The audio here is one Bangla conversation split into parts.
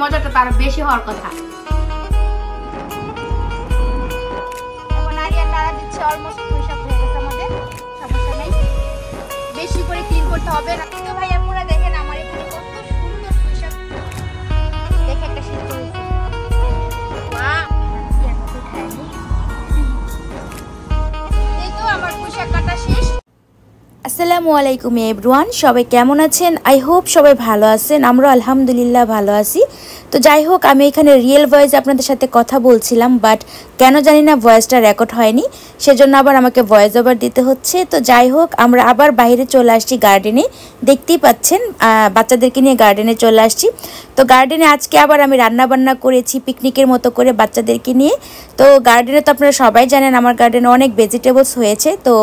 মজাটা তার বেশি হওয়ার কথা। এখন আরিয়ান নাড়া দিচ্ছে, অলমোস্ট পুশ-আপ হয়ে গেছে আমাদের, সমস্যা নেই, বেশি করে ক্লিন করতে হবে না। তো ভাইয়া পুরো দেখেন আমার এখানে কত সুন্দর পুশ-আপ, দেখে একটা সিদ্ধ হয়েছে। এই তো আমার পুশ-আপ কাটা শেষ। আসসালামু আলাইকুম এভরিওয়ান, সবাই কেমন আছেন? আই হোপ সবাই ভালো আছেন। আমরা আলহামদুলিল্লাহ ভালো আছি। তো যাই হোক, আমি এখানে রিয়েল ভয়েস আপনাদের সাথে কথা বলছিলাম, বাট কেন জানি না ভয়েসটা রেকর্ড হয়নি, সেজন্য আবার আমাকে ভয়েস ওভার দিতে হচ্ছে। তো যাই হোক, আমরা আবার বাইরে চলে আসছি গার্ডেনে, দেখতেই পাচ্ছেন বাচ্চাদেরকে নিয়ে গার্ডেনে চলে আসছি। তো গার্ডেনে আজকে আবার আমি রান্না বান্না করেছি পিকনিকের মতো করে বাচ্চাদেরকে নিয়ে। তো গার্ডেনে তো আপনারা সবাই জানেন আমার গার্ডেনে অনেক ভেজিটেবলস হয়েছে। তো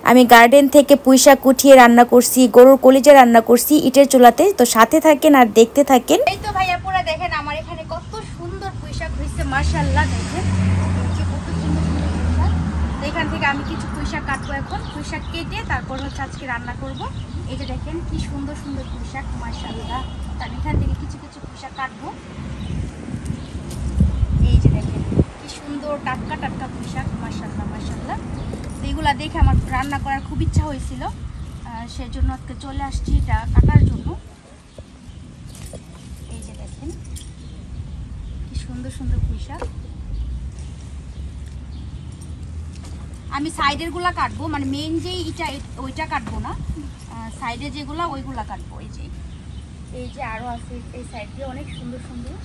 আমি গার্ডেন থেকে পুঁইশাক কুঠিয়ে রান্না করছি, গরুর কলিজা রান্না করছি ইটের চুলাতে। তো সাথে থাকেন আর দেখতে থাকেন। এই তো ভাইয়া পুরো দেখেন আমার এখানে কত সুন্দর পুঁইশাক হয়েছে, মাশাআল্লাহ। দেখেন কত সুন্দর সুন্দর পুঁইশাক। এখান থেকে আমি কিছু পুঁইশাক কাটবো, এখন পুঁইশাক কেটে তারপর হচ্ছে আজকে রান্না করব। এই যে দেখেন কি সুন্দর সুন্দর পুঁইশাক, মাশাআল্লাহ। আমি এখান থেকে কিছু কিছু পুঁইশাক কাটবো। এই যে দেখেন কি সুন্দর টাটকা টাটকা পুঁইশাক, মাশাআল্লাহ মাশাআল্লাহ। এগুলা দেখে আমার রান্না করার খুব ইচ্ছা হয়েছিল, সেজন্য আজকে চলে আসছি এটা কাটার জন্য। এই যে দেখেন কি সুন্দর সুন্দর পুঁইশাক। আমি সাইডের গুলা কাটবো, মানে মেইন যে এটা ওইটা কাটবো না, সাইডে যেগুলা ওইগুলা কাটবো। এই যে আরো আছে এই সাইড দিয়ে অনেক সুন্দর সুন্দর।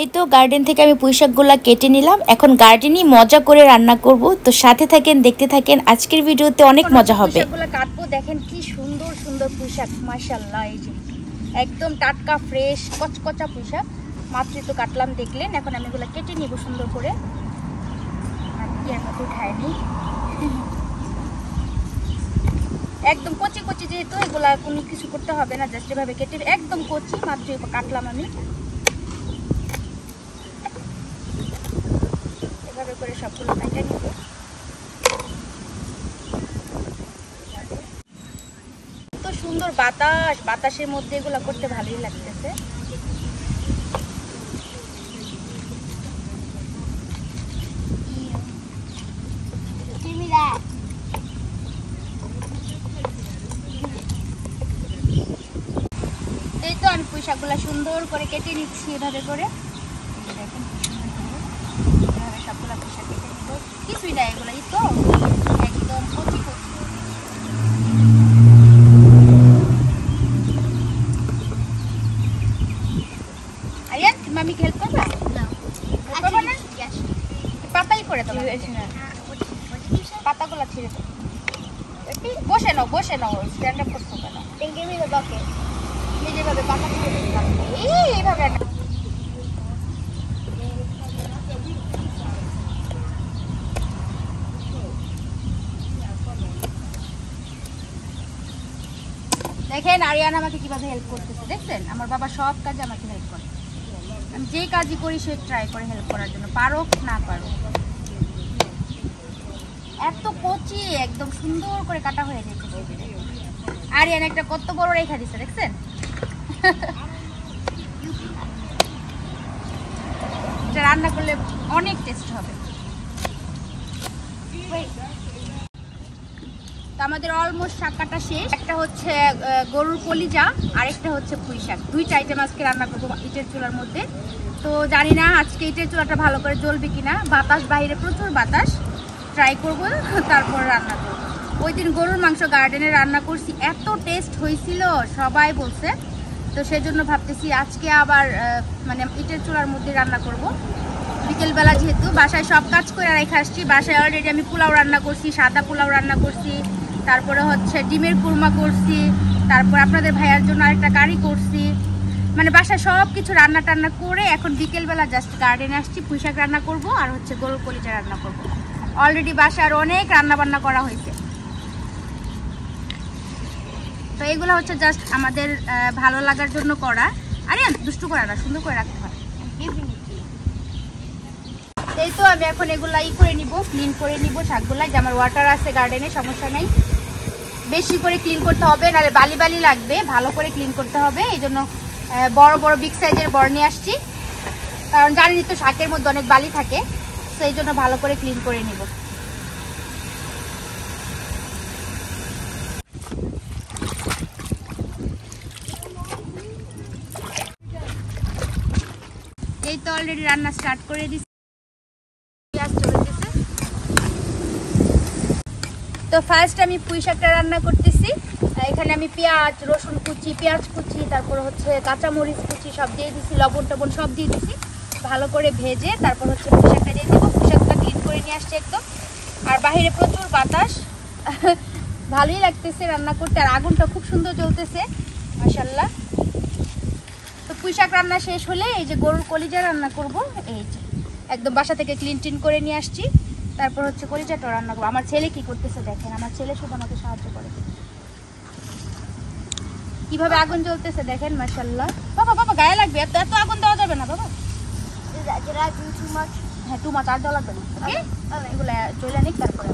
এই তো গার্ডেন থেকে আমি পুঁইশাকগুলা কেটে নিলাম, এখন গার্ডেনই মজা করে রান্না করব। তো সাথে থাকেন, দেখতে থাকেন, আজকের ভিডিওতে অনেক মজা হবে। পুঁইশাকগুলো কাটবো, দেখেন কি সুন্দর সুন্দর পুঁইশাক, মাশাআল্লাহ। এই যে একদম টাটকা ফ্রেশ কচকচা পুঁইশাক, মাত্রই তো কাটলাম দেখলেন। এখন আমি এগুলো কেটে নিব সুন্দর করে, আর কি এর মতো খাইনি, একদম কচি কচি, যেহেতু এগুলা কোনো কিছু করতে হবে না, জাস্ট এভাবে কেটে একদম কচি মাত্রই কাটলাম আমি। এভাবে করে সবগুলো কাটে নিব। এত সুন্দর বাতাস, বাতাসের মধ্যে এগুলো করতে ভালোই লাগতেছে। এই তো আমি পুঁইশাকগুলো সুন্দর করে কেটে নিচ্ছি এভাবে করে। দেখেন এভাবে সবগুলো পুঁইশাক কেটে নিব, কিছুই না এগুলো, এই তো একদম কচি কচি। আরিয়ান, তুমি আমি হেল্প করবা? করবা না? পাতাই করে দেবো, পাতাগুলো ছিঁড়ে দেবো। বসে নাও বসে নাও, স্ট্যান্ড আপ করতে হবে না। যেভাবে পাতা ছিঁড়ে দিলাম, এইভাবে না। দেখেন আরিয়ান আমাকে কিভাবে হেল্প করতেছে, দেখছেন? আমার বাবা সব কাজে আমাকে হেল্প করে, আমি যে কাজই করি সে ট্রাই করে হেল্প করার জন্য, পারো না পারো। এত কচি একদম সুন্দর করে কাটা হয়ে গেছে। আরিয়ান একটা কত বড় রেখা দিচ্ছে, দেখছেন? এটা রান্না করলে অনেক টেস্ট হবে। তো আমাদের অলমোস্ট শাক কাটা শেষ। একটা হচ্ছে গরুর কলিজা, আর একটা হচ্ছে পুঁইশাক, দুইটা আইটেম আজকে রান্না করবো ইটের চুলার মধ্যে। তো জানি না আজকে ইটের চুলাটা ভালো করে জ্বলবে কিনা, বাতাস বাইরে প্রচুর বাতাস, ট্রাই করবো তারপর রান্না করবো। ওই দিন গরুর মাংস গার্ডেনে রান্না করছি, এত টেস্ট হয়েছিল সবাই বলছে। তো সেজন্য ভাবতেছি আজকে আবার মানে ইটের চুলার মধ্যে রান্না করব। বিকেলবেলা যেহেতু বাসায় সব কাজ করে রেখে আসছি। বাসায় অলরেডি আমি পোলাও রান্না করছি, সাদা পোলাও রান্না করছি, তারপরে হচ্ছে ডিমের কুরমা করছি, তারপর আপনাদের ভাইয়ার জন্য আরেকটা কারি করছি। মানে বাসায় সব কিছু রান্না টান্না করে এখন বিকেলবেলা জাস্ট গার্ডেনে আসছি। পুঁইশাক রান্না করব আর হচ্ছে গরুর কলিজা রান্না করব। অলরেডি বাসায় আর অনেক রান্না বান্না করা হয়েছে। তো এগুলো হচ্ছে জাস্ট আমাদের ভালো লাগার জন্য করা। আরে দুষ্টু করা না, সুন্দর করে রাখতে হয়। এই তো আমি এখন এগুলা করে নিব, ক্লিন করে নিব শাকগুলা। যে আমার ওয়াটার আছে গার্ডেনে, সমস্যা নেই। বেশি করে ক্লিন করতে হবে, নাহলে বালি বালি লাগবে। ভালো করে ক্লিন করতে হবে। এই জন্য বড় বড় বিগ সাইজের বড় নিয়ে আসছি, কারণ জানি তো শাকের মধ্যে অনেক বালি থাকে, সেই জন্য ভালো করে ক্লিন করে নিব। এই তো অলরেডি রান্না স্টার্ট করে দিচ্ছি। তো ফার্স্ট আমি পুঁইশাকটা রান্না করতেছি। এখানে আমি পেঁয়াজ, রসুন কুচি, পেঁয়াজ কুচি, তারপর হচ্ছে কাঁচামরিচ কুচি সব দিয়ে দিছি, লবণ টবণ সব দিয়ে দিছি। ভালো করে ভেজে তারপর হচ্ছে পুঁইশাকটা দিয়ে দেবো। পুঁইশাকটা ক্লিন করে নিয়ে আসছে একদম। আর বাহিরে প্রচুর বাতাস, ভালোই লাগতেছে রান্না করতে। আর আগুনটা খুব সুন্দর জ্বলতেছে, মাশাআল্লাহ। তো পুঁইশাক রান্না শেষ হলে এই যে গরুর কলিজা রান্না করব। এই যে একদম বাসা থেকে ক্লিন টিন করে নিয়ে আসছি। তারপর হচ্ছে কলিজাটা রান্না করবো। আমার ছেলে কি করতেছে দেখেন, আমার ছেলে শুধু আমাকে সাহায্য করে। কিভাবে আগুন জ্বলতেছে দেখেন, মাশাআল্লাহ। বাবা বাবা গায়ে লাগবে, এত এত আগুন দেওয়া যাবে না বাবা। হ্যাঁ, টু মাছ আর দেওয়া লাগবে না। এগুলো জ্বলে নিক, তারপরে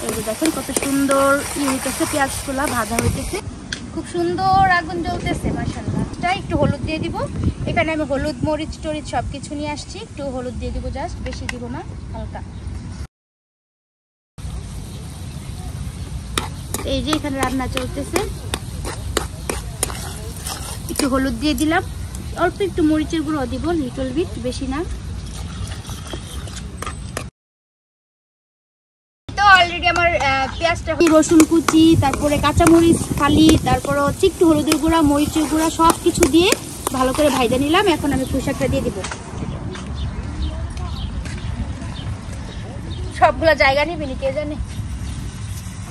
এই যে দেখেন কত সুন্দর হইতেছে, পেঁয়াজগুলা ভাজা হইতেছে, খুব সুন্দর আগুন জ্বলতেছে, মাশাআল্লাহ। একটু হলুদ দিয়ে দিব। এখানে আমি হলুদ, মরিচ টরিচ সব কিছু নিয়ে আসছি। একটু হলুদ দিয়ে দিব, জাস্ট বেশি দিব না, হালকা। এই যে এখানে রান্না চলতেছে, একটু হলুদ দিয়ে দিলাম, অল্প একটু মরিচের গুঁড়ো দিব, লিটল বিট, বেশি না। তো অলরেডি আমার পেঁয়াজটা, রসুন কুচি, তারপরে কাঁচামরিচ ফালি, তারপরে হচ্ছে একটু হলুদের গুঁড়া, মরিচের গুঁড়া সব কিছু দিয়ে ভালো করে ভাজা নিলাম। এখন আমি পুঁইশাকটা দিয়ে দিব। সবগুলা জায়গা নিবি নি, কে জানে।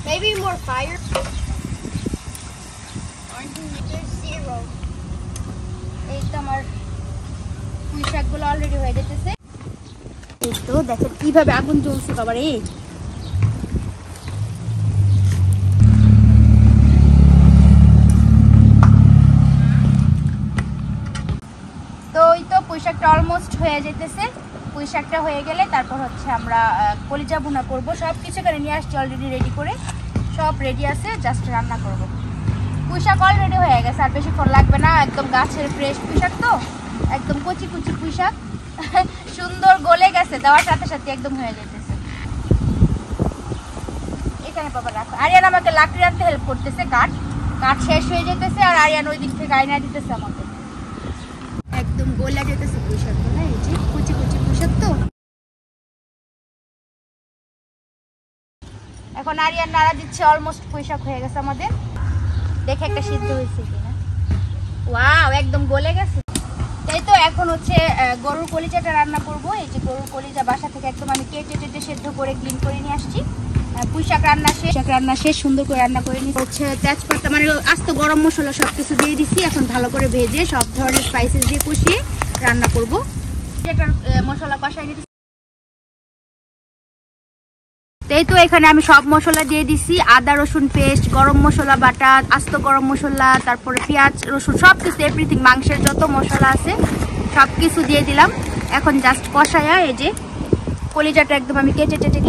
Maybe more fire. এই তো আমার পুঁইশাকগুলো অলরেডি হয়ে যেতেছে। এই তো দেখেন কিভাবে আগুন জ্বলছে বাবার। এই তো ওই তো পুঁইশাকটা অলমোস্ট হয়ে যেতেছে। পুঁইশাকটা হয়ে গেলে তারপর হচ্ছে আমরা কলিজা ভুনা করব। সব কিছু করে নিয়ে আসছি অলরেডি রেডি করে, সব রেডি আছে, জাস্ট রান্না করব। পুঁইশাক অলরেডি হয়ে গেছে, আর বেশিক্ষণ লাগবে না। একদম গাছের ফ্রেশ পুঁইশাক, তো একদম কচি কচি পুঁইশাক, সুন্দর গলে গেছে, দেওয়ার সাথে সাথে একদম হয়ে যেতেছে। এখানে বাবা রাখো। আরিয়ান আমাকে লাকড়ি আনতে হেল্প করতেছে, কাঠ শেষ হয়ে যেতেছে, আর আরিয়ান ওই দিক থেকে আইনা দিতেছে আমাকে। একদম গলে যেতেছে পুঁইশাকগুলো, এই যে কুচি কুচি পুঁইশাক। তো এখন আরিয়ান নাড়া দিচ্ছে, অলমোস্ট পুঁইশাক হয়ে গেছে আমাদের। দেখে একটা সিদ্ধ হয়েছে কিনা। ওয়াও, একদম গলে গেছে। তাই তো এখন হচ্ছে গরুর কলিজাটা রান্না করব। এই যে গরুর কলিজা বাসা থেকে একদম আমি কেটে টেটে সেদ্ধ করে ক্লিন করে নিয়ে আসছি। পুঁইশাক রান্না শেষ, সুন্দর করে রান্না করে নিয়ে হচ্ছে তেজপাতা, মানে আস্ত গরম মশলা সব কিছু দিয়ে দিচ্ছি। এখন ভালো করে ভেজে সব ধরনের স্পাইসেস দিয়ে কষিয়ে রান্না করব। এটার মশলা কষাই নিচ্ছি। তাই তো এখানে আমি সব মশলা দিয়ে দিছি, আদা রসুন পেস্ট, গরম মশলা বাটা, আস্ত গরম মশলা, তারপরে পেঁয়াজ রসুন সব কিছু, এভরিথিং, মাংসের যত মশলা আছে সব কিছু দিয়ে দিলাম। এখন জাস্ট কষায়া এই যে কলিজাটা একদম আমি কেটে টেটে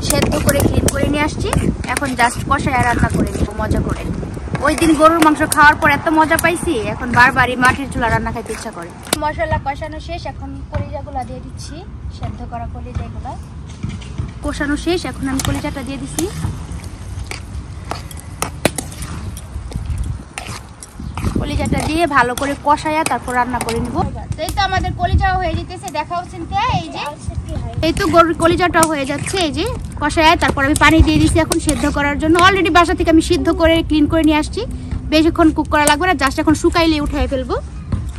সেদ্ধ করে ক্লিন করে নিয়ে আসছি। এখন জাস্ট কষায়া রান্না করে নেব মজা করে। ওই দিন গরুর মাংস খাওয়ার পর এত মজা পাইছি, এখন বারবারই মাটির চুলা রান্না খাইতে ইচ্ছা করে। মশলা কষানো শেষ, এখন কলিজাগুলা দিয়ে দিচ্ছি, সেদ্ধ করা কলিজাগুলা কষানো শেষ। এখন আমি কলিজাটা দিয়ে দিচ্ছি। কলিজাটা দিয়ে ভালো করে কষায়া তারপর রান্না করে নিব। এই তো আমাদের কলিজাও হয়ে যেতেছে, দেখাও চিন্তা। এই যে এই তো গরুর কলিজাটাও হয়ে যাচ্ছে, এই যে কষায়া। তারপর আমি পানি দিয়ে দিচ্ছি এখন সেদ্ধ করার জন্য। অলরেডি বাসা থেকে আমি সিদ্ধ করে ক্লিন করে নিয়ে আসছি, বেশিক্ষণ কুক করা লাগবে না, জাস্ট এখন শুকাইলে উঠাই ফেলবো।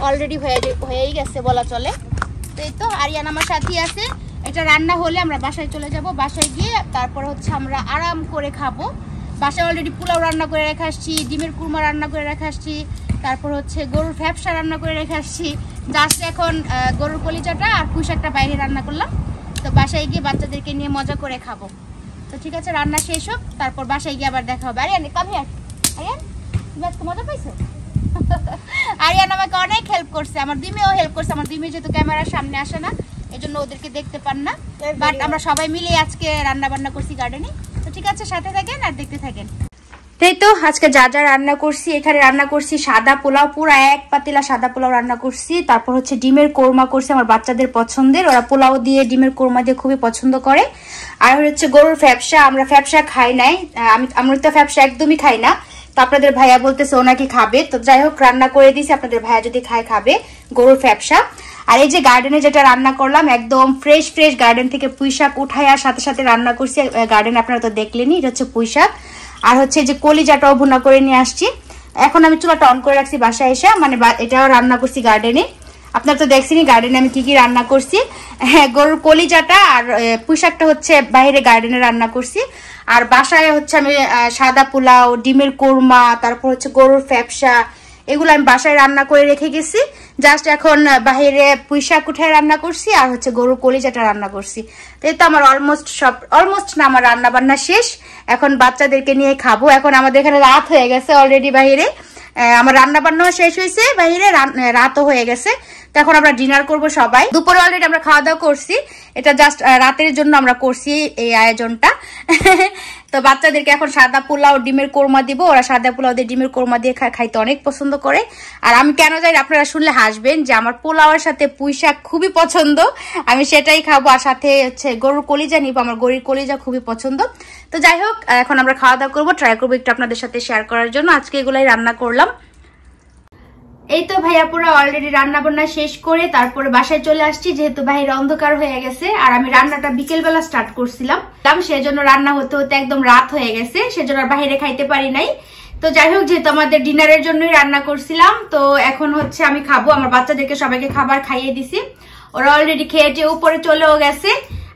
অলরেডি হয়েই গেছে বলা চলে। এই তো আরিয়ান আমার সাথে আছে। এটা রান্না হলে আমরা বাসায় চলে যাব, বাসায় গিয়ে তারপর হচ্ছে আমরা আরাম করে খাবো। বাসায় অলরেডি পোলাও রান্না করে রেখে আসছি, ডিমের কুরমা রান্না করে রেখে আসছি, তারপর হচ্ছে গরুর ফ্যাপসা রান্না করে রেখে আসছি। জাস্ট এখন গরুর কলিজাটা আর পুঁই শাকটা বাইরে রান্না করলাম। তো বাসায় গিয়ে বাচ্চাদেরকে নিয়ে মজা করে খাবো। তো ঠিক আছে, রান্না শেষ হোক, তারপর বাসায় গিয়ে আবার দেখা হবে। Aryan come here. আরিয়ান তুমি আজকে মজা পাইছো? আরিয়ান আমাকে অনেক হেল্প করছে, আমার দিমেও হেল্প করছে। আমার দিমে যেহেতু ক্যামেরার সামনে আসে না, এজন্য ওদেরকে দেখতে পান না, বাট আমরা সবাই মিলে আজকে রান্না বান্না করছি গার্ডেনে। তো ঠিক আছে, সাথে থাকেন আর দেখতে থাকেন। তাই তো আজকে যা যা রান্না করছি, এখানে রান্না করছি সাদা পোলাও, পুরো এক পাতিলা সাদা পোলাও রান্না করছি। তারপর হচ্ছে ডিমের কোরমা করছি, আমার বাচ্চাদের পছন্দের, ওরা পোলাও দিয়ে ডিমের কোরমা দিয়ে খুবই পছন্দ করে। আর হচ্ছে গরুর ফ্যাপসা, আমরা ফ্যাপসা খাই নাই, আমরা তো ফ্যাপসা একদমই খাই না। তো আপনাদের ভাইয়া বলতেছে ও নাকি খাবে, তো যাই হোক রান্না করে দিয়েছি, আপনাদের ভাইয়া যদি খায় খাবে গরুর ফ্যাপসা। আর এই যে গার্ডেনে যেটা রান্না করলাম, একদম ফ্রেশ ফ্রেশ গার্ডেন থেকে পুঁই শাক উঠায় আর সাথে সাথে রান্না করছি গার্ডেন, আপনারা তো দেখলেনি, এটা হচ্ছে পুঁই শাক। আর হচ্ছে যে কলিজাটাও ভুনা করে নিয়ে আসছি। এখন আমি চুলাটা অন করে রাখছি বাসায় এসে, মানে এটাও রান্না করছি গার্ডেনে। আপনারা তো দেখছেনই গার্ডেনে আমি কি কি রান্না করছি। হ্যাঁ, গরুর কলিজাটা আর পুঁই শাকটা হচ্ছে বাইরে গার্ডেনে রান্না করছি। আর বাসায় হচ্ছে আমি সাদা পোলাও, ডিমের কোরমা, তারপর হচ্ছে গরুর ফ্যাপসা, এগুলো আমি বাসায় রান্না করে রেখে গেছি। জাস্ট এখন বাইরে পুঁই শাক উঠায় রান্না করছি আর হচ্ছে গরুর কলিজাটা রান্না করছি। তো এই তো আমার অলমোস্ট না আমার রান্না বান্না শেষ। এখন বাচ্চাদেরকে নিয়ে খাবো। এখন আমাদের এখানে রাত হয়ে গেছে অলরেডি, বাইরে আমার রান্না বান্নাও শেষ হয়েছে, বাইরে রাতও হয়ে গেছে। তো এখন আমরা ডিনার করব সবাই। দুপুরে অলরেডি আমরা খাওয়া দাওয়া করছি, এটা জাস্ট রাতের জন্য আমরা করছি এই আয়োজনটা। তো বাচ্চাদেরকে এখন সাদা পোলাও ডিমের কোরমা দিব, ওরা সাদা পোলাও দিয়ে ডিমের কোরমা দিয়ে খাইতে অনেক পছন্দ করে। আর আমি কেন জানি, আপনারা শুনলে হাসবেন, যে আমার পোলাওয়ের সাথে পুঁই শাক খুবই পছন্দ, আমি সেটাই খাবো। আর সাথে হচ্ছে গরুর কলিজা নিব, আমার গরুর কলিজা খুবই পছন্দ। তো যাই হোক এখন আমরা খাওয়া দাওয়া করবো, ট্রাই করবো একটু আপনাদের সাথে শেয়ার করার জন্য। আজকে এগুলাই রান্না করলাম। এই তো ভাইয়া পুরো অলরেডি রান্না বান্না শেষ করে তারপরে বাসায় চলে আসছি, যেহেতু বাইরে অন্ধকার হয়ে গেছে। আর আমি রান্নাটা বিকেল বেলা স্টার্ট করছিলাম, সেজন্য রান্না হতে হতে একদম রাত হয়ে গেছে, সেজন্য আর বাইরে খাইতে পারি নাই। তো যাই হোক, যেহেতু আমাদের ডিনারের জন্যই রান্না করছিলাম, তো এখন হচ্ছে আমি খাবো। আমার বাচ্চাদেরকে সবাইকে খাবার খাইয়ে দিছি, ওরা অলরেডি খেয়ে উপরে চলেও গেছে।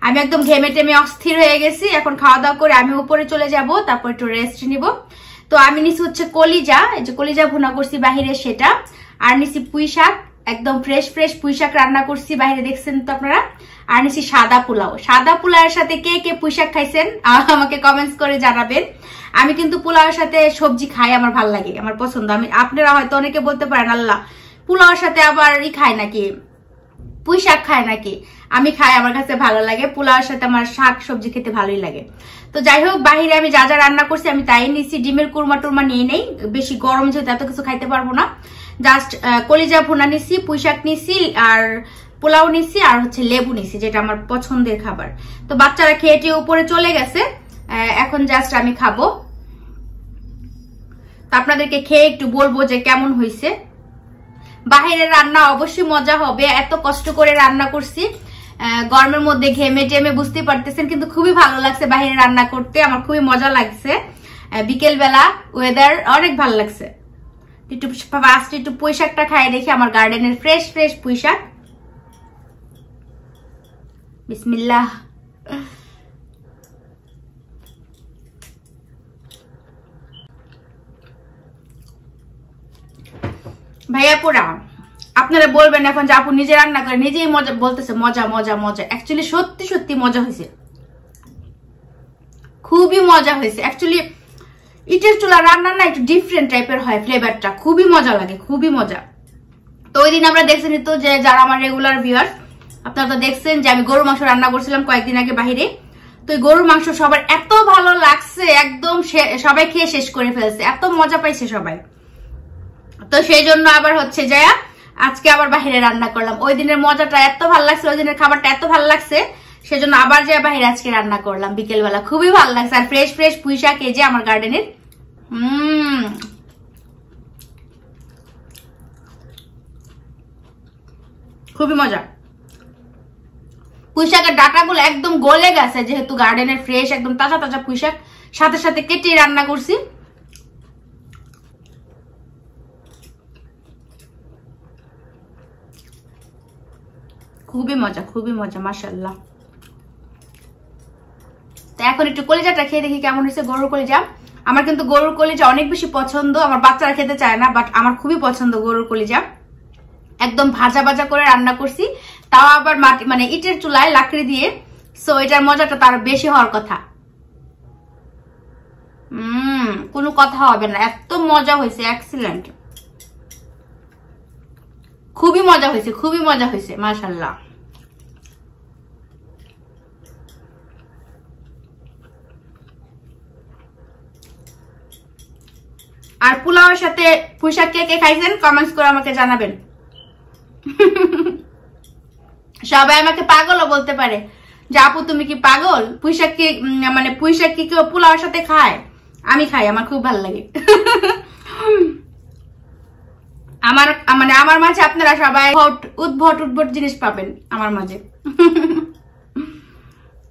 আমি একদম ঘেমে টেমে অস্থির হয়ে গেছি। এখন খাওয়া দাওয়া করে আমি উপরে চলে যাব, তারপর একটু রেস্ট নিব। তো আমি নিছি হচ্ছে কলিজা, এই যে কলিজা ভুনা করছি বাহিরে সেটা, আর নিছি পুঁই শাক, একদম ফ্রেশ ফ্রেশ পুঁই শাক রান্না করছি বাইরে, দেখছেন তো আপনারা। আর নিছি সাদা পোলাও। সাদা পোলাওয়ের সাথে কে কে পুঁই শাক খাইছেন আমাকে কমেন্টস করে জানাবেন। আমি কিন্তু পোলাওয়ের সাথে সবজি খাই, আমার ভালো লাগে, আমার পছন্দ। আপনারা হয়তো অনেকে বলতে পারেন আল্লাহ পোলাওয়ের সাথে আবার খায় নাকি, পুঁই শাক খায় নাকি। আমি খাই, আমার কাছে ভালো লাগে। পোলাওয়ের সাথে আমার শাক সবজি খেতে ভালোই লাগে। তো যাই হোক, বাহিরে আমি যা যা রান্না করছি আমি তাই নিছি। ডিমের কুরমা টুরমা নিয়ে নেই, বেশি গরম যেহেতু এত কিছু খাইতে পারবো না। জাস্ট কলিজা ভুনা নিছি, পুঁই শাক নিছি, আর পোলাও নিছি, আর হচ্ছে লেবু নিছি, যেটা আমার পছন্দের খাবার। তো বাচ্চারা খেয়ে টেয়ে উপরে চলে গেছে, এখন জাস্ট আমি খাবো। তো আপনাদেরকে খেয়ে একটু বলবো যে কেমন হয়েছে। বাহিরের রান্না অবশ্যই মজা হবে, এত কষ্ট করে রান্না করছি গরমের মধ্যে ঘেমে টেমে, বুঝতে পারতেছেন, কিন্তু খুবই ভালো লাগছে বাইরে রান্না করতে, আমার খুবই মজা লাগছে। বিকেল বেলা ওয়েদার অনেক ভালো লাগছে। একটু ফার্স্ট একটু পুঁই শাকটা খাই দেখি, আমার গার্ডেনের ফ্রেশ ফ্রেশ পুঁই শাক। বিসমিল্লাহ। ভাইয়া পুরা আপনারা বলবেন এখন যে আপু নিজে রান্না করে নিজেই মজা বলতেছে, মজা মজা মজা। অ্যাকচুয়ালি সত্যি সত্যি মজা হয়েছে, খুবই মজা হয়েছে। অ্যাকচুয়ালি ইটের চুলা রান্না না একটু ডিফারেন্ট টাইপের হয়, ফ্লেভারটা খুবই মজা লাগে, খুবই মজা। তো ওই দিন আমরা দেখছেন তো, যে যারা আমার রেগুলার ভিউয়ার্স, আপনারা তো দেখছেন যে আমি গরুর মাংস রান্না করছিলাম কয়েকদিন আগে বাহিরে। তো এই গরুর মাংস সবার এত ভালো লাগছে, একদম সবাই খেয়ে শেষ করে ফেলছে, এত মজা পাইছে সবাই। তো সেই জন্য আবার হচ্ছে যে আজকে আবার বাহিরে রান্না করলাম। ওই দিনের মজাটা এত ভালো লাগছে, ওই দিনের খাবারটা এত ভালো লাগছে, সেজন্য আবার যে বাহিরে আজকে রান্না করলাম বিকেল বেলা, খুবই ভালো লাগছে। আর ফ্রেশ ফ্রেশ পুঁই শাক এই যে আমার গার্ডেনের, খুবই মজা। পুঁই শাকের ডাটাগুলো একদম গলে গেছে, যেহেতু গার্ডেনের ফ্রেশ একদম তাজা তাজা পুঁই শাক, সাথে সাথে কেটে রান্না করছি। খুবই মজা মাশাআল্লাহ। তো এখন একটু কলিজাটা খেয়ে দেখি কেমন হয়েছে গরুর কলিজা। আমার কিন্তু গরুর কলিজা অনেক বেশি পছন্দ, আমার বাচ্চারা খেতে চায় না, বাট আমার খুবই পছন্দ গরুর কলিজা। একদম ভাজা ভাজা করে রান্না করছি, তাও আবার মাটি মানে ইটের চুলায় লাকড়ি দিয়ে, সো এটার মজাটা তার বেশি হওয়ার কথা। কোনো কথা হবে না, এত মজা হয়েছে, এক্সিলেন্ট, খুবই মজা হয়েছে মাশাআল্লাহ। আর পোলাওয়ের সাথে পুঁইশাক কে কে খাইছেন কমেন্টস করে আমাকে জানাবেন। সবাই আমাকে পাগলও বলতে পারে যে আপু তুমি কি পাগল, পুঁইশাক কি মানে পুঁইশাক কি কেউ পোলাওয়ের সাথে খায়? আমি খাই, আমার খুব ভালো লাগে। আমার মাঝে আপনারা সবাই উদ্ভট জিনিস পাবেন আমার মাঝে।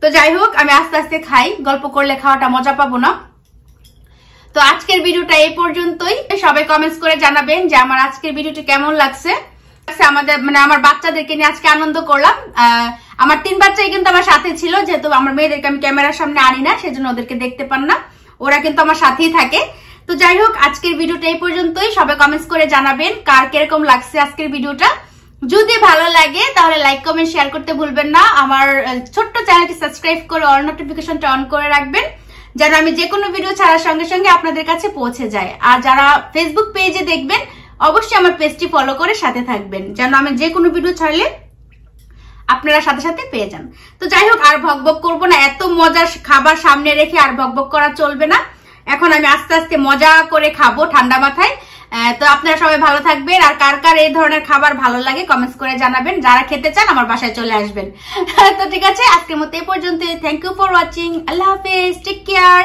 তো যাই হোক, আমি আস্তে আস্তে খাই, গল্প করলে খাওয়াটা মজা পাবো না। তো আজকের ভিডিওটা এই পর্যন্তই। সবাই কমেন্টস করে জানাবেন যে আমার আজকের ভিডিওটি কেমন লাগছে। আমাদের মানে আমার বাচ্চাদেরকে নিয়ে আজকে আনন্দ করলাম। আমার 3 বাচ্চাই কিন্তু আমার সাথে ছিল, যেহেতু আমার মেয়েদেরকে আমি ক্যামেরার সামনে আনি না, সেজন্য ওদেরকে দেখতে পান না, ওরা কিন্তু আমার সাথেই থাকে। তো যাই হোক, আজকের ভিডিওটা এই পর্যন্তই। সবাই কমেন্টস করে জানাবেন কার কিরকম লাগছে আজকের ভিডিওটা। যদি ভালো লাগে তাহলে লাইক কমেন্ট শেয়ার করতে ভুলবেন না। আমার ছোট্ট চ্যানেলটি সাবস্ক্রাইব করে অল নোটিফিকেশনটা অন করে রাখবেন, যেন আমি যে কোনো ভিডিও ছাড়ার সঙ্গে সঙ্গে আপনাদের কাছে পৌঁছে যায়। আর যারা ফেসবুক পেজে দেখবেন অবশ্যই আমার পেজটি ফলো করে সাথে থাকবেন, যেন আমি যে কোনো ভিডিও ছাড়লে আপনারা সাথে সাথে পেয়ে যান। তো যাই হোক, আর ভকভক করবো না, এত মজার খাবার সামনে রেখে আর ভকভক করা চলবে না। এখন আমি আস্তে আস্তে মজা করে খাবো ঠান্ডা মাথায়। তো আপনারা সবাই ভালো থাকবেন। আর কার কার এই ধরনের খাবার ভালো লাগে কমেন্টস করে জানাবেন। যারা খেতে চান আমার বাসায় চলে আসবেন। তো ঠিক আছে, আজকের মতো এই পর্যন্ত। Thank you for watching. আল্লাহ হাফেজ, টেক কেয়ার।